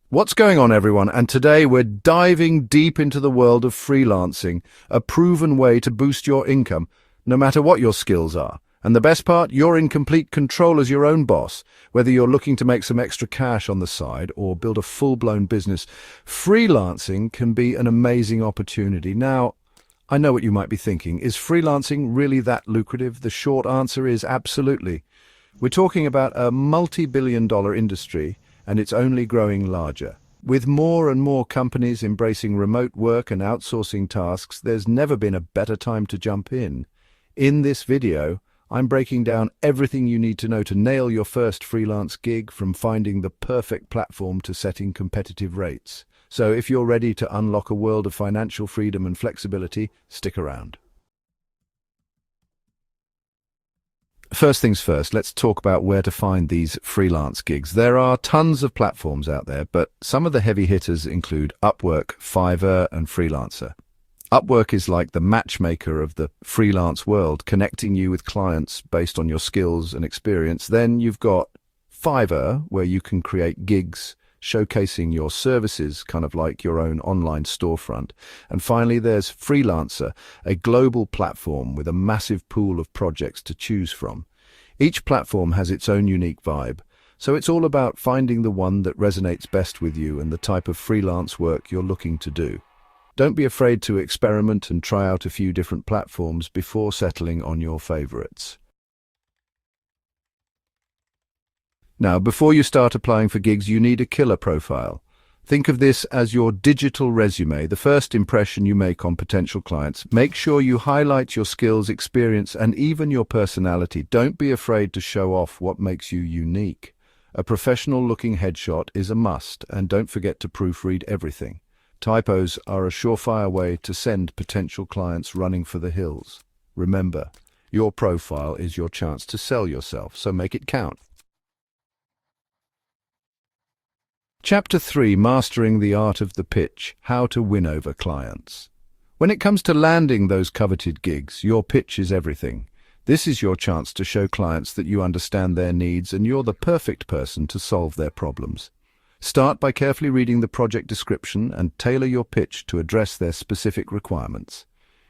What's going on, everyone? And today we're diving deep into the world of freelancing, a proven way to boost your income, no matter what your skills are. And the best part, you're in complete control as your own boss. Whether you're looking to make some extra cash on the side or build a full-blown business, freelancing can be an amazing opportunity. Now, I know what you might be thinking. Is freelancing really that lucrative? The short answer is absolutely. We're talking about a multi-billion-dollar industry, and it's only growing larger. With more and more companies embracing remote work and outsourcing tasks, there's never been a better time to jump in. In this video, I'm breaking down everything you need to know to nail your first freelance gig, from finding the perfect platform to setting competitive rates. So if you're ready to unlock a world of financial freedom and flexibility, stick around. First things first, let's talk about where to find these freelance gigs. There are tons of platforms out there, but some of the heavy hitters include Upwork, Fiverr, and Freelancer. Upwork is like the matchmaker of the freelance world, connecting you with clients based on your skills and experience. Then you've got Fiverr, where you can create gigs showcasing your services, kind of like your own online storefront. And finally, there's Freelancer, a global platform with a massive pool of projects to choose from. Each platform has its own unique vibe, so it's all about finding the one that resonates best with you and the type of freelance work you're looking to do. Don't be afraid to experiment and try out a few different platforms before settling on your favorites. Now, before you start applying for gigs, you need a killer profile. Think of this as your digital resume, the first impression you make on potential clients. Make sure you highlight your skills, experience, and even your personality. Don't be afraid to show off what makes you unique. A professional-looking headshot is a must, and don't forget to proofread everything. Typos are a surefire way to send potential clients running for the hills. Remember, your profile is your chance to sell yourself, so make it count. Chapter 3, Mastering the Art of the Pitch, How to Win Over Clients. When it comes to landing those coveted gigs, your pitch is everything. This is your chance to show clients that you understand their needs and you're the perfect person to solve their problems. Start by carefully reading the project description and tailor your pitch to address their specific requirements.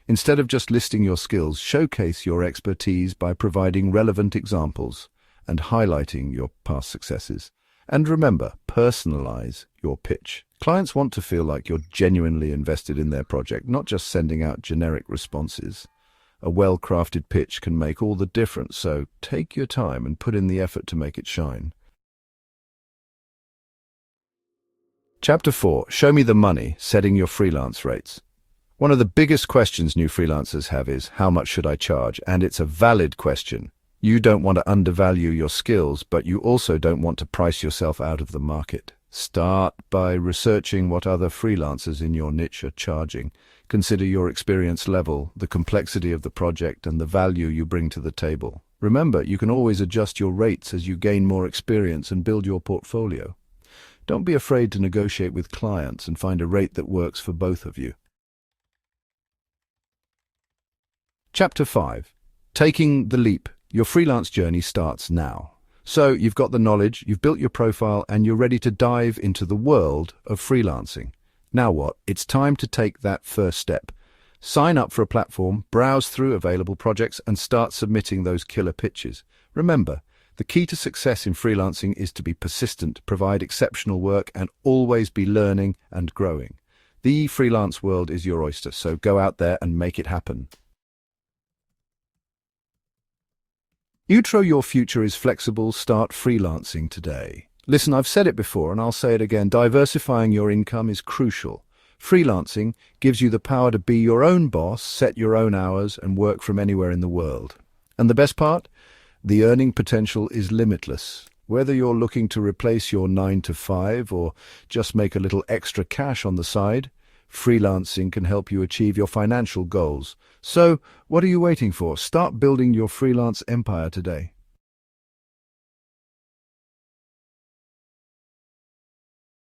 Instead of just listing your skills, showcase your expertise by providing relevant examples and highlighting your past successes. And remember, personalize your pitch. Clients want to feel like you're genuinely invested in their project, not just sending out generic responses. A well-crafted pitch can make all the difference, so take your time and put in the effort to make it shine. Chapter 4, Show me the money, setting your freelance rates. One of the biggest questions new freelancers have is, how much should I charge? And it's a valid question. You don't want to undervalue your skills, but you also don't want to price yourself out of the market. Start by researching what other freelancers in your niche are charging. Consider your experience level, the complexity of the project, and the value you bring to the table. Remember, you can always adjust your rates as you gain more experience and build your portfolio. Don't be afraid to negotiate with clients and find a rate that works for both of you. Chapter 5, Taking the Leap. Your freelance journey starts now. So you've got the knowledge, you've built your profile, and you're ready to dive into the world of freelancing. Now what? It's time to take that first step. Sign up for a platform, browse through available projects, and start submitting those killer pitches. Remember, the key to success in freelancing is to be persistent, provide exceptional work, and always be learning and growing. The freelance world is your oyster, so go out there and make it happen. Your future is flexible. Start freelancing today. Listen, I've said it before and I'll say it again. Diversifying your income is crucial. Freelancing gives you the power to be your own boss, set your own hours, and work from anywhere in the world. And the best part? The earning potential is limitless. Whether you're looking to replace your 9-to-5 or just make a little extra cash on the side, freelancing can help you achieve your financial goals. So, what are you waiting for? Start building your freelance empire today.